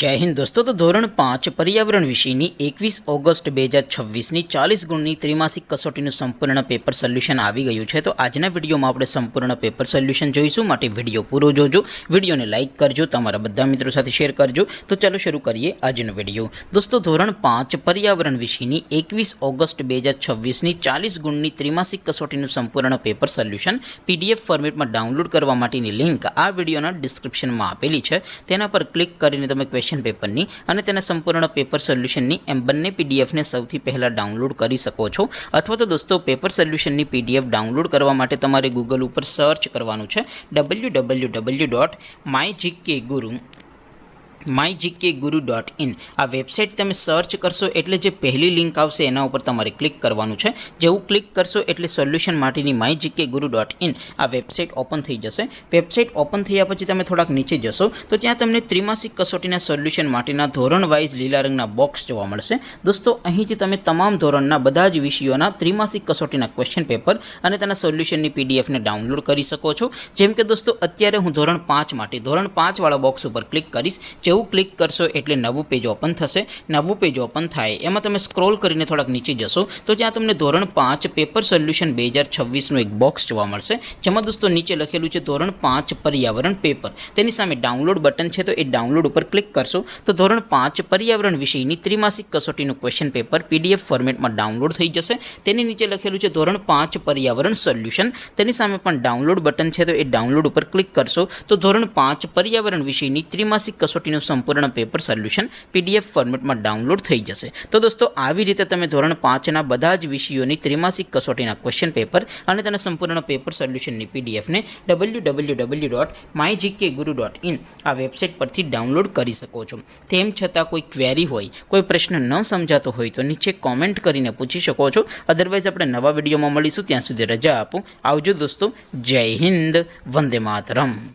जय हिंद दोस्तों। तो धोरण 5 पर्यावरण विषयनी 21 ऑगस्ट 2026 40 गुणनी त्रिमासिक कसोटीનું સંપૂર્ણ પેપર સોલ્યુશન આવી ગયું છે। તો આજના વિડીયોમાં આપણે સંપૂર્ણ પેપર સોલ્યુશન જોઈશું, માટે વિડીયો પૂરો જોજો, વિડીયોને લાઇક કરજો, તમારા બધા મિત્રો સાથે શેર કરજો। તો ચાલો શરૂ કરીએ આજનો વિડીયો। દોસ્તો ધોરણ 5 पर्यावरण વિષયની 21 ઓગસ્ટ 2026 40 ગુણની ત્રિમાસિક કસોટીનું સંપૂર્ણ પેપર સોલ્યુશન PDF ફોર્મેટમાં ડાઉનલોડ કરવા માટેની લિંક આ વિડીયોના ડિસ્ક્રિપ્શનમાં આપેલી છે। તેના પર ક્લિક કરીને તમે क्वेश्चन पेपरनी અને તેના સંપૂર્ણ પેપર સોલ્યુશનની એમ બંને પીડીએફને સૌથી પહેલા ડાઉનલોડ કરી શકો છો। અથવા તો દોસ્તો પેપર સોલ્યુશનની પીડીએફ ડાઉનલોડ કરવા માટે તમારે ગૂગલ ઉપર સર્ચ કરવાનું છે www.mygkguru.in। આ વેબસાઇટ તમે સર્ચ કરશો એટલે જે પહેલી લિંક આવશે એના ઉપર તમારે ક્લિક કરવાનું છે। જેવું ક્લિક કરશો એટલે સોલ્યુશન માટેની mygkguru.in આ વેબસાઇટ ઓપન થઈ જશે। વેબસાઇટ ઓપન થયા પછી તમે થોડાક નીચે જશો તો ત્યાં તમને ત્રિમાસિક કસોટીના સોલ્યુશન માટેના ધોરણ વાઇઝ લીલા રંગના બોક્સ જોવા મળશે। દોસ્તો અહીંથી તમે તમામ ધોરણના બધા જ વિષયોના ત્રિમાસિક કસોટીના ક્વેશ્ચન પેપર અને તેના સોલ્યુશનની પીડીએફને ડાઉનલોડ કરી શકો છો। જેમ કે દોસ્તો અત્યારે હું ધોરણ 5 માટે ધોરણ 5 વાળા બોક્સ ઉપર ક્લિક કરીશ। જેવું ક્લિક કરશો એટલે નવું પેજ ઓપન થશે। નવું પેજ ઓપન થાય એમાં તમે સ્ક્રોલ કરીને થોડાક નીચે જશો તો ત્યાં તમને ધોરણ 5 પેપર સોલ્યુશન 2026નું એક બોક્સ જોવા મળશે, જેમાં દોસ્તો નીચે લખેલું છે ધોરણ 5 પર્યાવરણ પેપર। તેની સામે ડાઉનલોડ બટન છે, તો એ ડાઉનલોડ ઉપર ક્લિક કરશો તો ધોરણ 5 પર્યાવરણ વિષયની ત્રિમાસિક કસોટીનું ક્વેશ્ચન પેપર PDF ફોર્મેટમાં ડાઉનલોડ થઈ જશે। તેની નીચે લખેલું છે ધોરણ 5 પર્યાવરણ સોલ્યુશન। તેની સામે પણ ડાઉનલોડ બટન છે, તો એ ડાઉનલોડ ઉપર ક્લિક કરશો તો ધોરણ 5 પર્યાવરણ વિષયની ત્રિમાસિક કસોટીનું સંપૂર્ણ પેપર સોલ્યુશન PDF ફોર્મેટમાં ડાઉનલોડ થઈ જશે। તો દોસ્તો આવી રીતે તમે ધોરણ 5ના બધા જ વિષયોની ત્રિમાસિક કસોટીના ક્વેશ્ચન પેપર અને તેના સંપૂર્ણ પેપર સોલ્યુશનની પીડીએફને www.mygkguru.in આ વેબસાઇટ પરથી ડાઉનલોડ કરી શકો છો। તેમ છતાં કોઈ ક્વેરી હોય, કોઈ પ્રશ્ન ન સમજાતો હોય તો નીચે કોમેન્ટ કરીને પૂછી શકો છો। અદરવાઇઝ આપણે નવા વિડીયોમાં મળીશું, ત્યાં સુધી રજા આપો। આવજો દોસ્તો, જય હિન્દ, વંદે માતરમ।